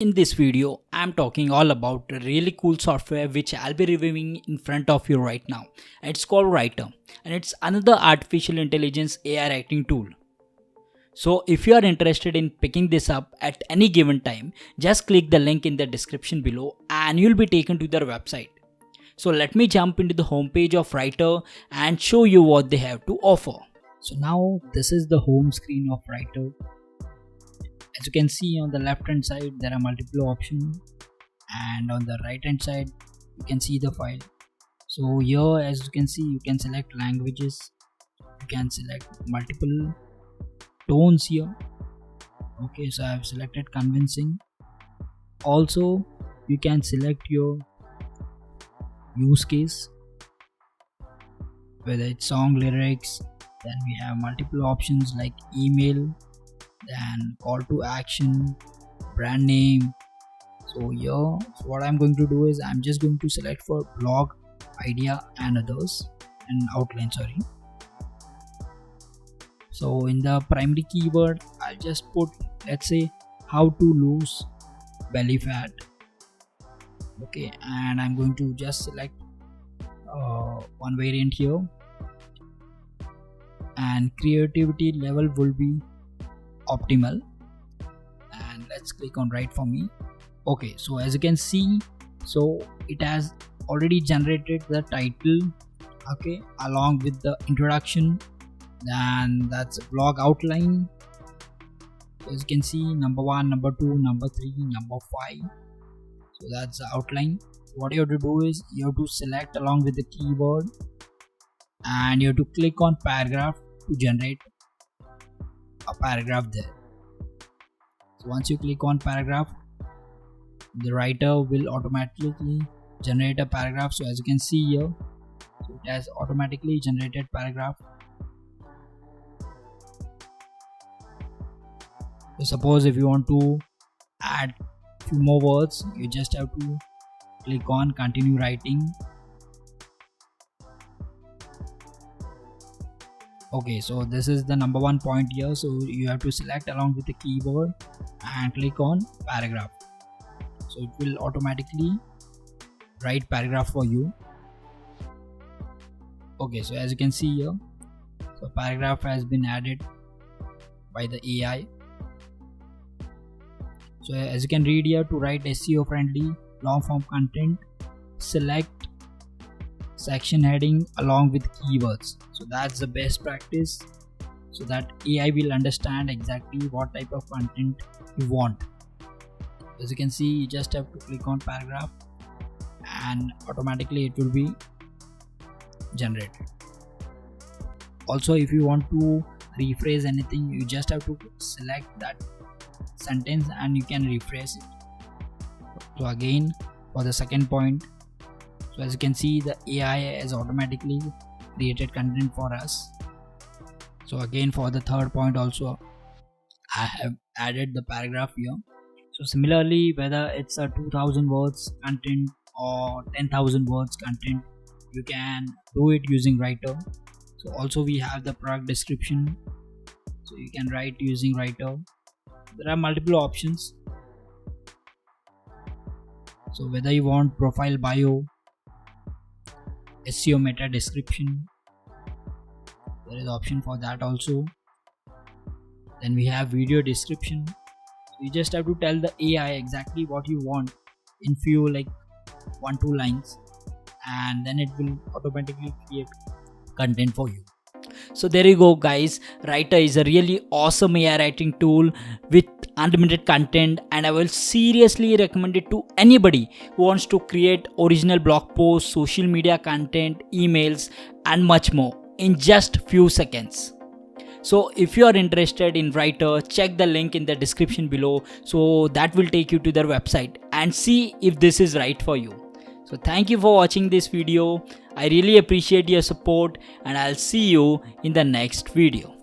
In this video, I'm talking all about a really cool software which I'll be reviewing in front of you right now. It's called Rytr and it's another artificial intelligence AI writing tool. So if you are interested in picking this up at any given time, just click the link in the description below and you'll be taken to their website. So let me jump into the homepage of Rytr and show you what they have to offer. So now this is the home screen of Rytr. As you can see on the left hand side there are multiple options, and on the right hand side you can see the file. So here, as you can see, you can select languages, you can select multiple tones here. Okay, so I have selected convincing. Also you can select your use case, whether it's song lyrics. Then we have multiple options like email, then call to action, brand name. So here, so what I'm going to do is I'm just going to select for blog, idea and others, and outline, sorry. So in the primary keyword I'll just put, let's say, how to lose belly fat. Okay, and I'm going to just select one variant here, and creativity level will be optimal, and let's click on write for me. Okay, so as you can see, so it has already generated the title, okay, along with the introduction. Then that's a blog outline. As you can see, number 1, number 2, number 3, number 5. So that's the outline. What you have to do is you have to select along with the keyword, and you have to click on paragraph to generate a paragraph there. So once you click on paragraph, the Rytr will automatically generate a paragraph. So as you can see here, so it has automatically generated paragraph. So suppose if you want to add few more words, you just have to click on continue writing. Okay, so this is the number 1 point here, so you have to select along with the keyword and click on paragraph. So it will automatically write paragraph for you. Okay, so as you can see here, so paragraph has been added by the AI. So as you can read here, to write SEO friendly long form content, select section heading along with keywords. So that's the best practice, so that AI will understand exactly what type of content you want. As you can see, you just have to click on paragraph and automatically it will be generated. Also, if you want to rephrase anything, you just have to select that sentence and you can rephrase it. So again, for the second point, so as you can see, the AI has automatically created content for us. So again, for the third point also, I have added the paragraph here. So similarly, whether it's a 2000 words content or 10,000 words content, you can do it using Rytr. So also we have the product description, so you can write using Rytr. There are multiple options. So whether you want profile bio, SEO meta description, there is option for that also. Then we have video description. So you just have to tell the AI exactly what you want in few, like 1-2 lines, and then it will automatically create content for you. So there you go guys, Rytr is a really awesome AI writing tool with unlimited content, and I will seriously recommend it to anybody who wants to create original blog posts, social media content, emails and much more in just few seconds. So if you are interested in Rytr, check the link in the description below, so that will take you to their website and see if this is right for you. So thank you for watching this video. I really appreciate your support, and I'll see you in the next video.